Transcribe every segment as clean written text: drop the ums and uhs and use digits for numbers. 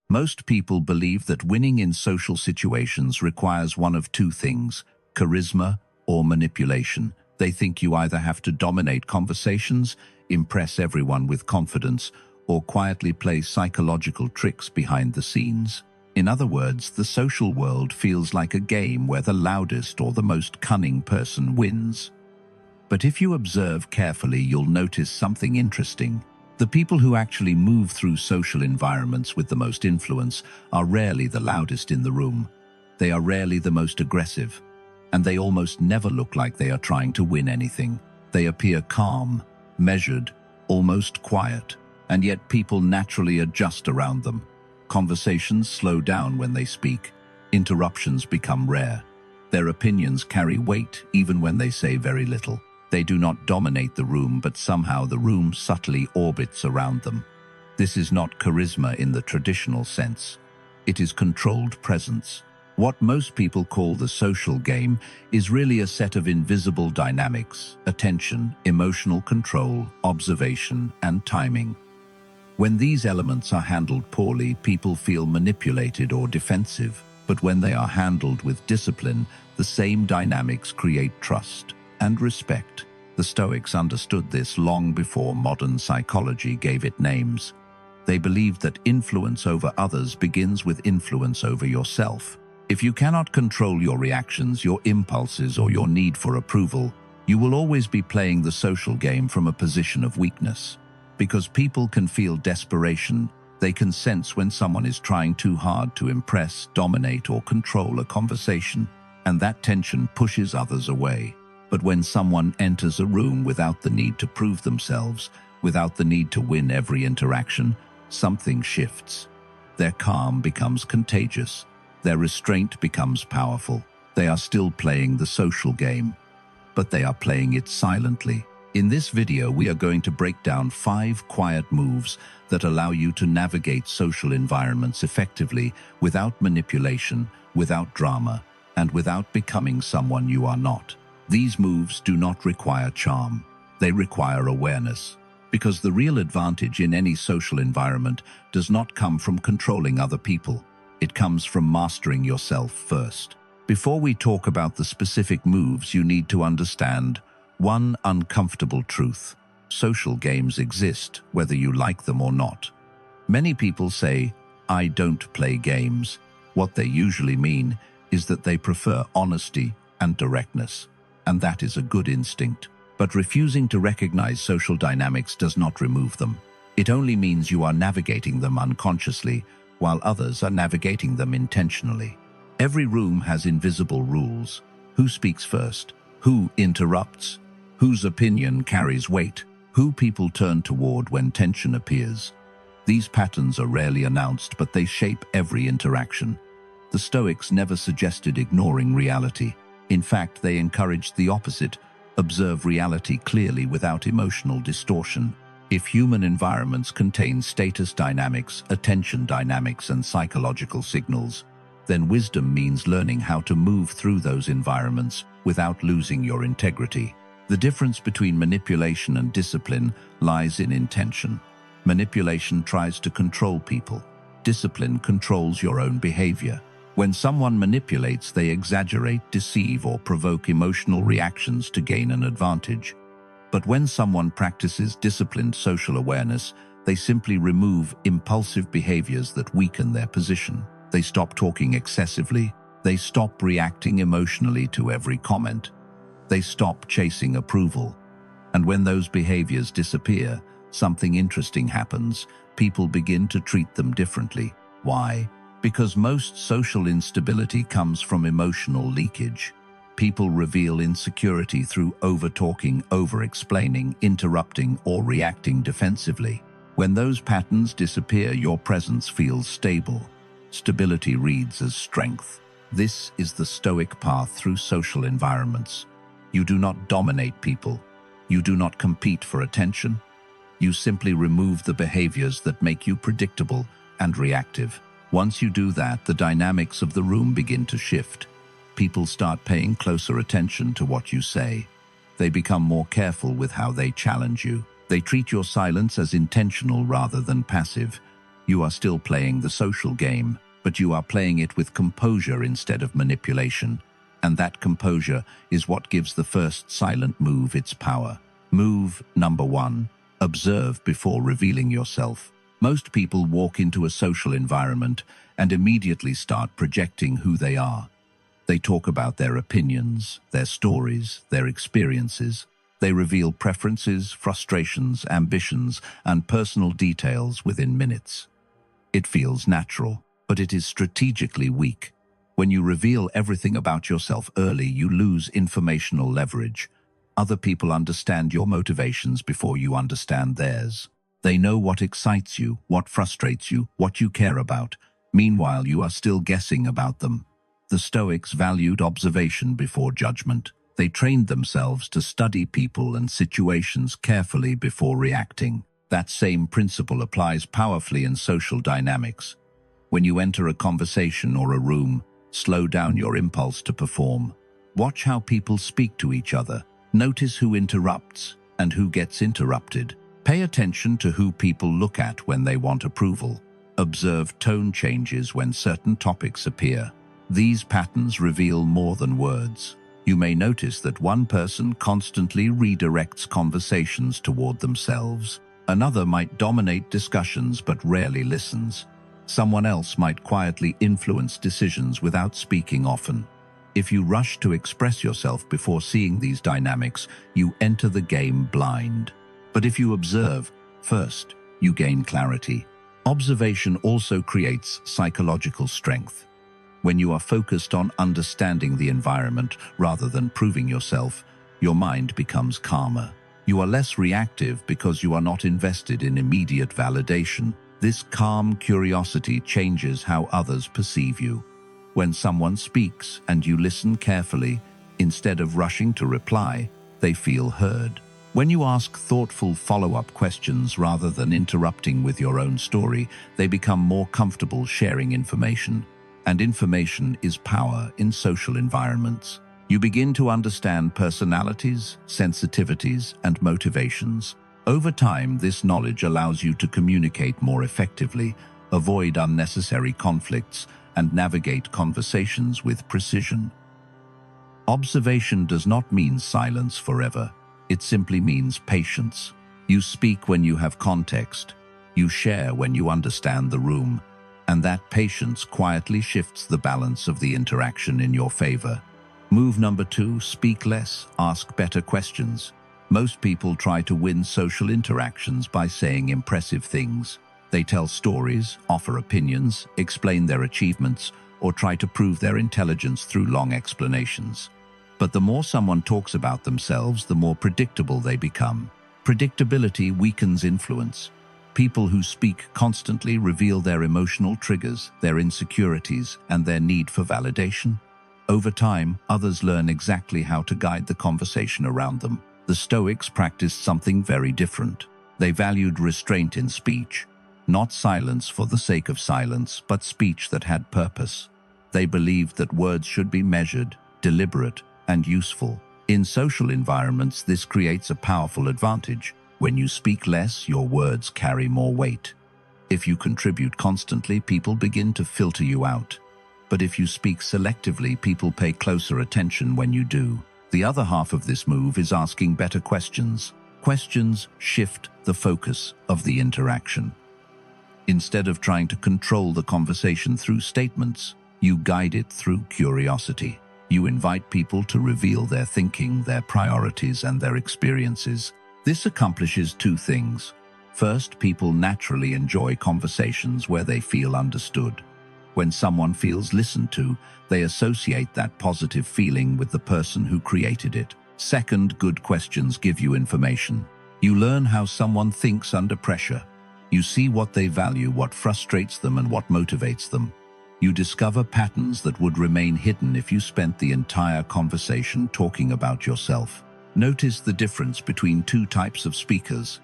Most people believe that winning in social situations requires one of two things: charisma or manipulation. They think you either have to dominate conversations, impress everyone with confidence, or quietly play psychological tricks behind the scenes. In other words, the social world feels like a game where the loudest or the most cunning person wins. But if you observe carefully, you'll notice something interesting. The people who actually move through social environments with the most influence are rarely the loudest in the room. They are rarely the most aggressive, and they almost never look like they are trying to win anything. They appear calm, measured, almost quiet, and yet people naturally adjust around them. Conversations slow down when they speak. Interruptions become rare. Their opinions carry weight even when they say very little. They do not dominate the room, but somehow the room subtly orbits around them. This is not charisma in the traditional sense. It is controlled presence. What most people call the social game is really a set of invisible dynamics: attention, emotional control, observation, and timing. When these elements are handled poorly, people feel manipulated or defensive. But when they are handled with discipline, the same dynamics create trust and respect. The Stoics understood this long before modern psychology gave it names. They believed that influence over others begins with influence over yourself. If you cannot control your reactions, your impulses, or your need for approval, you will always be playing the social game from a position of weakness. Because people can feel desperation, they can sense when someone is trying too hard to impress, dominate, or control a conversation, and that tension pushes others away. But when someone enters a room without the need to prove themselves, without the need to win every interaction, something shifts. Their calm becomes contagious. Their restraint becomes powerful. They are still playing the social game, but they are playing it silently. In this video, we are going to break down 5 quiet moves that allow you to navigate social environments effectively without manipulation, without drama, and without becoming someone you are not. These moves do not require charm. They require awareness. Because the real advantage in any social environment does not come from controlling other people. It comes from mastering yourself first. Before we talk about the specific moves, you need to understand one uncomfortable truth: social games exist, whether you like them or not. Many people say, "I don't play games." What they usually mean is that they prefer honesty and directness, and that is a good instinct. But refusing to recognize social dynamics does not remove them. It only means you are navigating them unconsciously, while others are navigating them intentionally. Every room has invisible rules: who speaks first, who interrupts, whose opinion carries weight, who people turn toward when tension appears. These patterns are rarely announced, but they shape every interaction. The Stoics never suggested ignoring reality. In fact, they encouraged the opposite: observe reality clearly without emotional distortion. If human environments contain status dynamics, attention dynamics, and psychological signals, then wisdom means learning how to move through those environments without losing your integrity. The difference between manipulation and discipline lies in intention. Manipulation tries to control people. Discipline controls your own behavior. When someone manipulates, they exaggerate, deceive, or provoke emotional reactions to gain an advantage. But when someone practices disciplined social awareness, they simply remove impulsive behaviors that weaken their position. They stop talking excessively. They stop reacting emotionally to every comment. They stop chasing approval. And when those behaviors disappear, something interesting happens. People begin to treat them differently. Why? Because most social instability comes from emotional leakage. People reveal insecurity through over-talking, over-explaining, interrupting, or reacting defensively. When those patterns disappear, your presence feels stable. Stability reads as strength. This is the Stoic path through social environments. You do not dominate people. You do not compete for attention. You simply remove the behaviors that make you predictable and reactive. Once you do that, the dynamics of the room begin to shift. People start paying closer attention to what you say. They become more careful with how they challenge you. They treat your silence as intentional rather than passive. You are still playing the social game, but you are playing it with composure instead of manipulation. And that composure is what gives the first silent move its power. Move number 1. Observe before revealing yourself. Most people walk into a social environment and immediately start projecting who they are. They talk about their opinions, their stories, their experiences. They reveal preferences, frustrations, ambitions, and personal details within minutes. It feels natural, but it is strategically weak. When you reveal everything about yourself early, you lose informational leverage. Other people understand your motivations before you understand theirs. They know what excites you, what frustrates you, what you care about. Meanwhile, you are still guessing about them. The Stoics valued observation before judgment. They trained themselves to study people and situations carefully before reacting. That same principle applies powerfully in social dynamics. When you enter a conversation or a room, slow down your impulse to perform. Watch how people speak to each other. Notice who interrupts and who gets interrupted. Pay attention to who people look at when they want approval. Observe tone changes when certain topics appear. These patterns reveal more than words. You may notice that one person constantly redirects conversations toward themselves. Another might dominate discussions but rarely listens. Someone else might quietly influence decisions without speaking often. If you rush to express yourself before seeing these dynamics, you enter the game blind. But if you observe first, you gain clarity. Observation also creates psychological strength. When you are focused on understanding the environment rather than proving yourself, your mind becomes calmer. You are less reactive because you are not invested in immediate validation. This calm curiosity changes how others perceive you. When someone speaks and you listen carefully, instead of rushing to reply, they feel heard. When you ask thoughtful follow-up questions rather than interrupting with your own story, they become more comfortable sharing information. And information is power in social environments. You begin to understand personalities, sensitivities, and motivations. Over time, this knowledge allows you to communicate more effectively, avoid unnecessary conflicts, and navigate conversations with precision. Observation does not mean silence forever. It simply means patience. You speak when you have context. You share when you understand the room. And that patience quietly shifts the balance of the interaction in your favor. Move number 2, speak less, ask better questions. Most people try to win social interactions by saying impressive things. They tell stories, offer opinions, explain their achievements, or try to prove their intelligence through long explanations. But the more someone talks about themselves, the more predictable they become. Predictability weakens influence. People who speak constantly reveal their emotional triggers, their insecurities, and their need for validation. Over time, others learn exactly how to guide the conversation around them. The Stoics practiced something very different. They valued restraint in speech, not silence for the sake of silence, but speech that had purpose. They believed that words should be measured, deliberate, and useful. In social environments, this creates a powerful advantage. When you speak less, your words carry more weight. If you contribute constantly, people begin to filter you out. But if you speak selectively, people pay closer attention when you do. The other half of this move is asking better questions. Questions shift the focus of the interaction. Instead of trying to control the conversation through statements, you guide it through curiosity. You invite people to reveal their thinking, their priorities, and their experiences. This accomplishes two things. First, people naturally enjoy conversations where they feel understood. When someone feels listened to, they associate that positive feeling with the person who created it. Second, good questions give you information. You learn how someone thinks under pressure. You see what they value, what frustrates them, and what motivates them. You discover patterns that would remain hidden if you spent the entire conversation talking about yourself. Notice the difference between two types of speakers.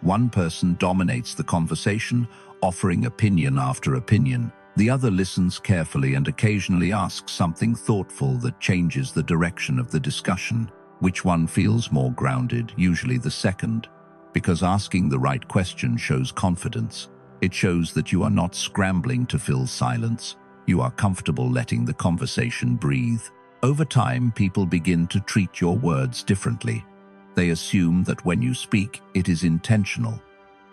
One person dominates the conversation, offering opinion after opinion. The other listens carefully and occasionally asks something thoughtful that changes the direction of the discussion. Which one feels more grounded? Usually the second, because asking the right question shows confidence. It shows that you are not scrambling to fill silence. You are comfortable letting the conversation breathe. Over time, people begin to treat your words differently. They assume that when you speak, it is intentional,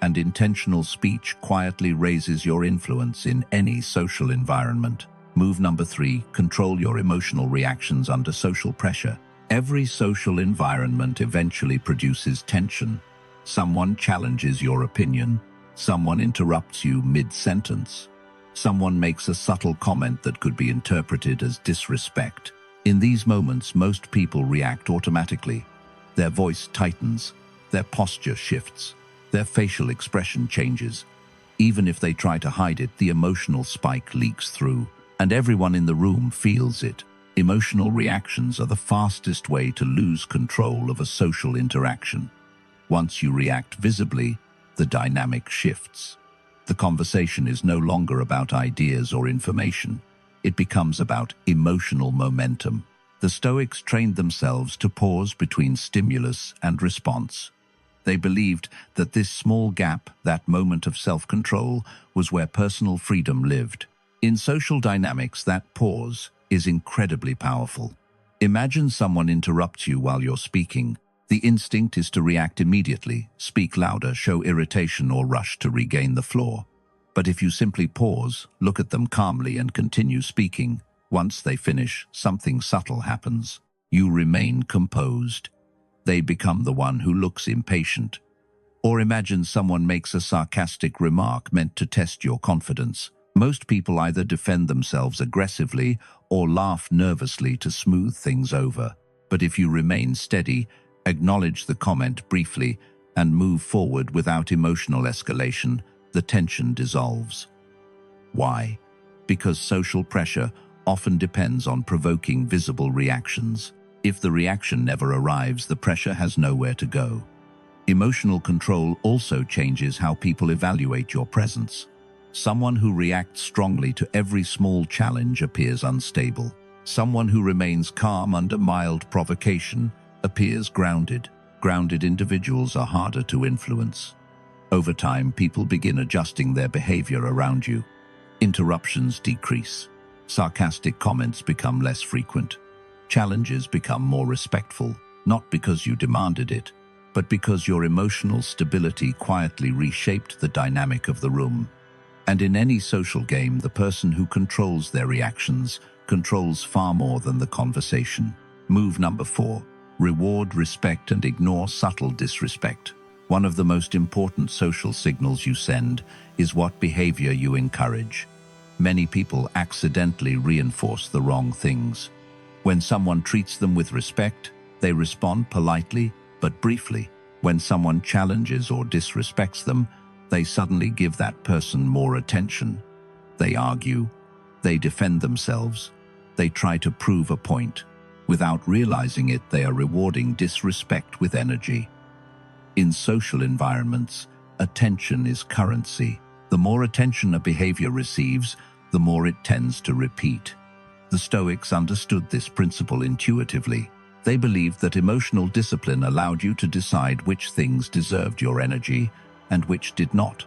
and intentional speech quietly raises your influence in any social environment. Move number 3, control your emotional reactions under social pressure. Every social environment eventually produces tension. Someone challenges your opinion. Someone interrupts you mid-sentence. Someone makes a subtle comment that could be interpreted as disrespect. In these moments, most people react automatically. Their voice tightens, their posture shifts, their facial expression changes. Even if they try to hide it, the emotional spike leaks through, and everyone in the room feels it. Emotional reactions are the fastest way to lose control of a social interaction. Once you react visibly, the dynamic shifts. The conversation is no longer about ideas or information. It becomes about emotional momentum. The Stoics trained themselves to pause between stimulus and response. They believed that this small gap, that moment of self-control, was where personal freedom lived. In social dynamics, that pause is incredibly powerful. Imagine someone interrupts you while you're speaking. The instinct is to react immediately, speak louder, show irritation, or rush to regain the floor. But if you simply pause, look at them calmly, and continue speaking, once they finish, something subtle happens. You remain composed. They become the one who looks impatient. Or imagine someone makes a sarcastic remark meant to test your confidence. Most people either defend themselves aggressively or laugh nervously to smooth things over. But if you remain steady, acknowledge the comment briefly, and move forward without emotional escalation, the tension dissolves. Why? Because social pressure often depends on provoking visible reactions. If the reaction never arrives, the pressure has nowhere to go. Emotional control also changes how people evaluate your presence. Someone who reacts strongly to every small challenge appears unstable. Someone who remains calm under mild provocation appears grounded. Grounded individuals are harder to influence. Over time, people begin adjusting their behavior around you. Interruptions decrease. Sarcastic comments become less frequent. Challenges become more respectful, not because you demanded it, but because your emotional stability quietly reshaped the dynamic of the room. And in any social game, the person who controls their reactions controls far more than the conversation. Move number 4. Reward respect and ignore subtle disrespect. One of the most important social signals you send is what behavior you encourage. Many people accidentally reinforce the wrong things. When someone treats them with respect, they respond politely but briefly. When someone challenges or disrespects them, they suddenly give that person more attention. They argue, they defend themselves, they try to prove a point. Without realizing it, they are rewarding disrespect with energy. In social environments, attention is currency. The more attention a behavior receives, the more it tends to repeat. The Stoics understood this principle intuitively. They believed that emotional discipline allowed you to decide which things deserved your energy and which did not.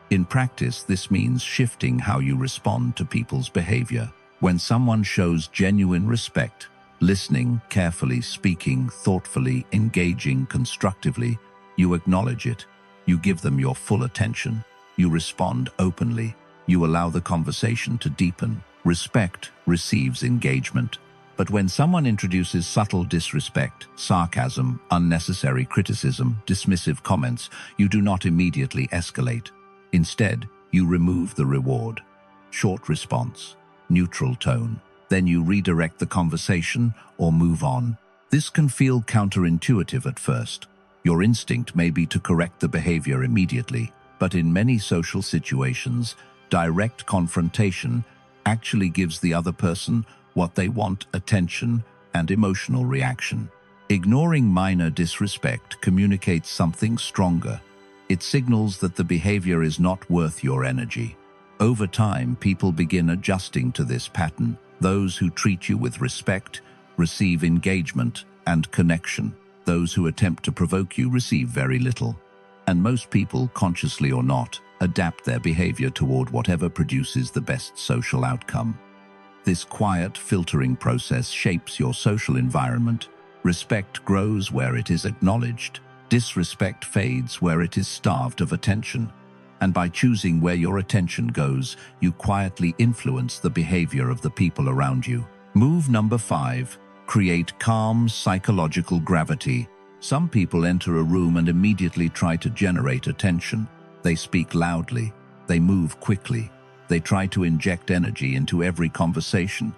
In practice, this means shifting how you respond to people's behavior. When someone shows genuine respect, listening carefully, speaking thoughtfully, engaging constructively, you acknowledge it. You give them your full attention. You respond openly. You allow the conversation to deepen. Respect receives engagement. But when someone introduces subtle disrespect, sarcasm, unnecessary criticism, dismissive comments, you do not immediately escalate. Instead, you remove the reward. Short response, neutral tone. Then you redirect the conversation or move on. This can feel counterintuitive at first. Your instinct may be to correct the behavior immediately, but in many social situations, direct confrontation actually gives the other person what they want: attention and emotional reaction. Ignoring minor disrespect communicates something stronger. It signals that the behavior is not worth your energy. Over time, people begin adjusting to this pattern. Those who treat you with respect receive engagement and connection. Those who attempt to provoke you receive very little. And most people, consciously or not, adapt their behavior toward whatever produces the best social outcome. This quiet filtering process shapes your social environment. Respect grows where it is acknowledged. Disrespect fades where it is starved of attention. And by choosing where your attention goes, you quietly influence the behavior of the people around you. Move number 5. Create calm psychological gravity. Some people enter a room and immediately try to generate attention. They speak loudly. They move quickly. They try to inject energy into every conversation.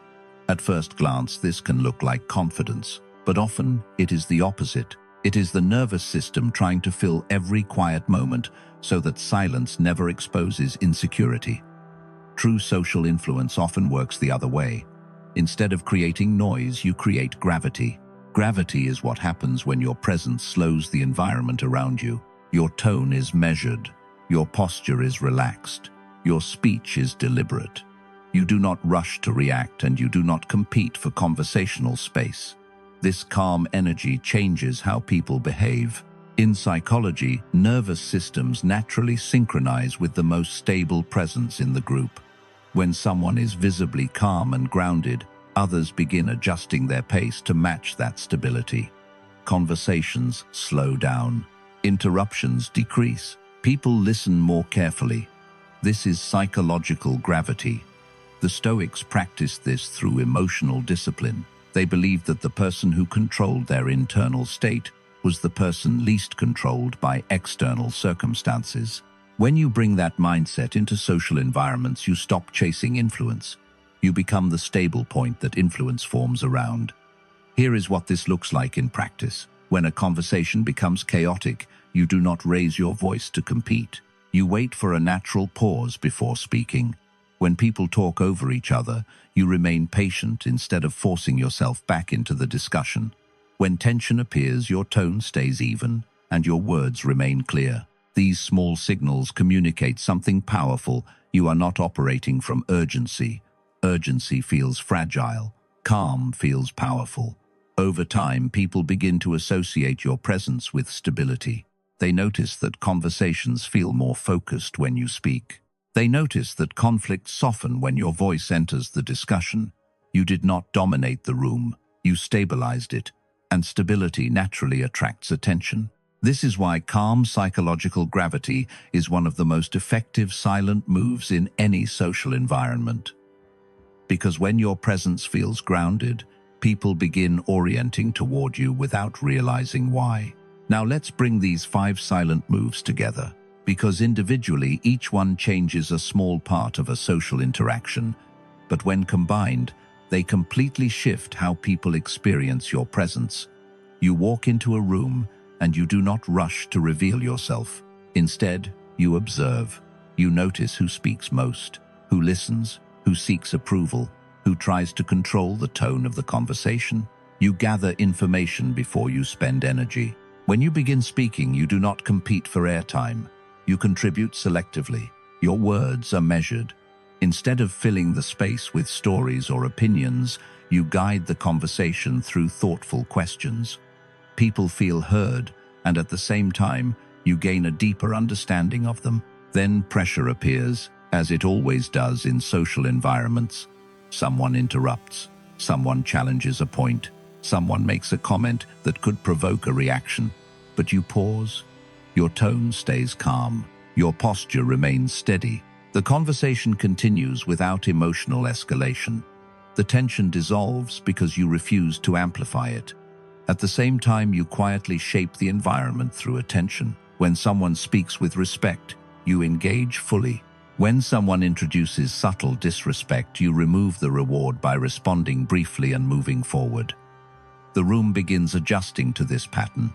At first glance, this can look like confidence, but often it is the opposite. It is the nervous system trying to fill every quiet moment so that silence never exposes insecurity. True social influence often works the other way. Instead of creating noise, you create gravity. Gravity is what happens when your presence slows the environment around you. Your tone is measured. Your posture is relaxed. Your speech is deliberate. You do not rush to react, and you do not compete for conversational space. This calm energy changes how people behave. In psychology, nervous systems naturally synchronize with the most stable presence in the group. When someone is visibly calm and grounded, others begin adjusting their pace to match that stability. Conversations slow down. Interruptions decrease. People listen more carefully. This is psychological gravity. The Stoics practiced this through emotional discipline. They believed that the person who controlled their internal state was the person least controlled by external circumstances. When you bring that mindset into social environments, you stop chasing influence. You become the stable point that influence forms around. Here is what this looks like in practice. When a conversation becomes chaotic, you do not raise your voice to compete. You wait for a natural pause before speaking. When people talk over each other, you remain patient instead of forcing yourself back into the discussion. When tension appears, your tone stays even, and your words remain clear. These small signals communicate something powerful. You are not operating from urgency. Urgency feels fragile. Calm feels powerful. Over time, people begin to associate your presence with stability. They notice that conversations feel more focused when you speak. They notice that conflicts soften when your voice enters the discussion. You did not dominate the room. You stabilized it, and stability naturally attracts attention. This is why calm psychological gravity is one of the most effective silent moves in any social environment. Because when your presence feels grounded, people begin orienting toward you without realizing why. Now let's bring these 5 silent moves together, because individually each one changes a small part of a social interaction, but when combined, they completely shift how people experience your presence. You walk into a room, and you do not rush to reveal yourself. Instead, you observe. You notice who speaks most, who listens, who seeks approval, who tries to control the tone of the conversation. You gather information before you spend energy. When you begin speaking, you do not compete for airtime. You contribute selectively. Your words are measured. Instead of filling the space with stories or opinions, you guide the conversation through thoughtful questions. People feel heard, and at the same time, you gain a deeper understanding of them. Then pressure appears, as it always does in social environments. Someone interrupts. Someone challenges a point. Someone makes a comment that could provoke a reaction. But you pause. Your tone stays calm. Your posture remains steady. The conversation continues without emotional escalation. The tension dissolves because you refuse to amplify it. At the same time, you quietly shape the environment through attention. When someone speaks with respect, you engage fully. When someone introduces subtle disrespect, you remove the reward by responding briefly and moving forward. The room begins adjusting to this pattern.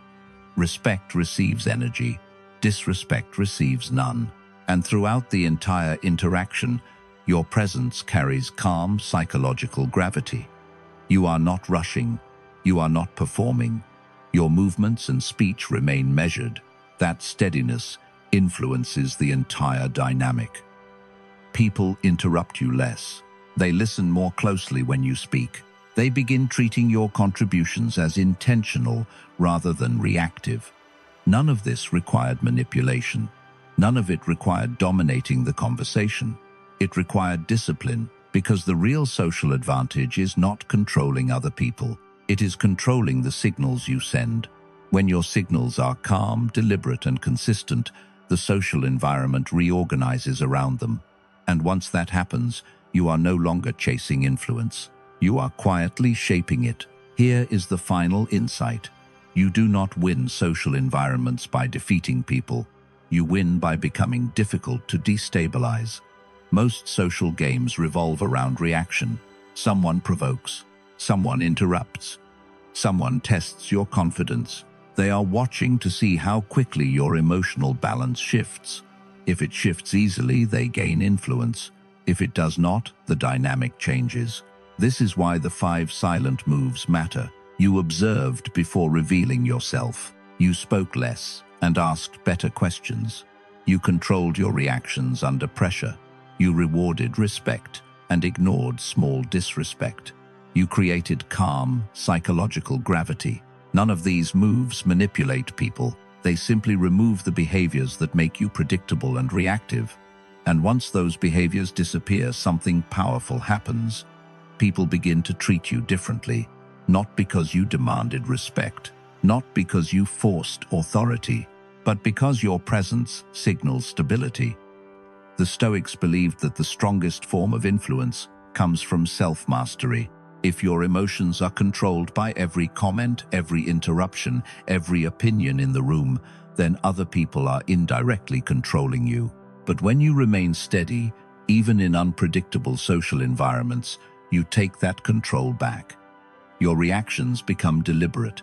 Respect receives energy, disrespect receives none. And throughout the entire interaction, your presence carries calm psychological gravity. You are not rushing. You are not performing. Your movements and speech remain measured. That steadiness influences the entire dynamic. People interrupt you less. They listen more closely when you speak. They begin treating your contributions as intentional rather than reactive. None of this required manipulation. None of it required dominating the conversation. It required discipline, because the real social advantage is not controlling other people. It is controlling the signals you send. When your signals are calm, deliberate, and consistent, the social environment reorganizes around them. And once that happens, you are no longer chasing influence. You are quietly shaping it. Here is the final insight. You do not win social environments by defeating people. You win by becoming difficult to destabilize. Most social games revolve around reaction. Someone provokes. Someone interrupts. Someone tests your confidence. They are watching to see how quickly your emotional balance shifts. If it shifts easily, they gain influence. If it does not, the dynamic changes. This is why the 5 silent moves matter. You observed before revealing yourself. You spoke less and asked better questions. You controlled your reactions under pressure. You rewarded respect and ignored small disrespect. You created calm, psychological gravity. None of these moves manipulate people. They simply remove the behaviors that make you predictable and reactive. And once those behaviors disappear, something powerful happens. People begin to treat you differently, not because you demanded respect, not because you forced authority, but because your presence signals stability. The Stoics believed that the strongest form of influence comes from self-mastery. If your emotions are controlled by every comment, every interruption, every opinion in the room, then other people are indirectly controlling you. But when you remain steady, even in unpredictable social environments, you take that control back. Your reactions become deliberate.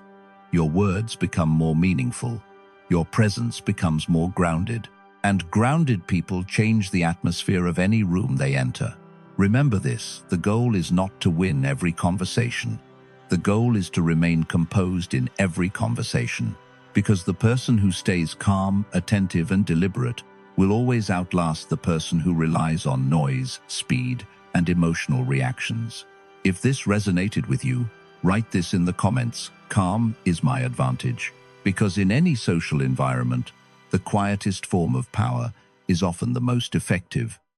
Your words become more meaningful. Your presence becomes more grounded. And grounded people change the atmosphere of any room they enter. Remember this, the goal is not to win every conversation. The goal is to remain composed in every conversation, because the person who stays calm, attentive, and deliberate will always outlast the person who relies on noise, speed, and emotional reactions. If this resonated with you, write this in the comments. Calm is my advantage. Because in any social environment, the quietest form of power is often the most effective.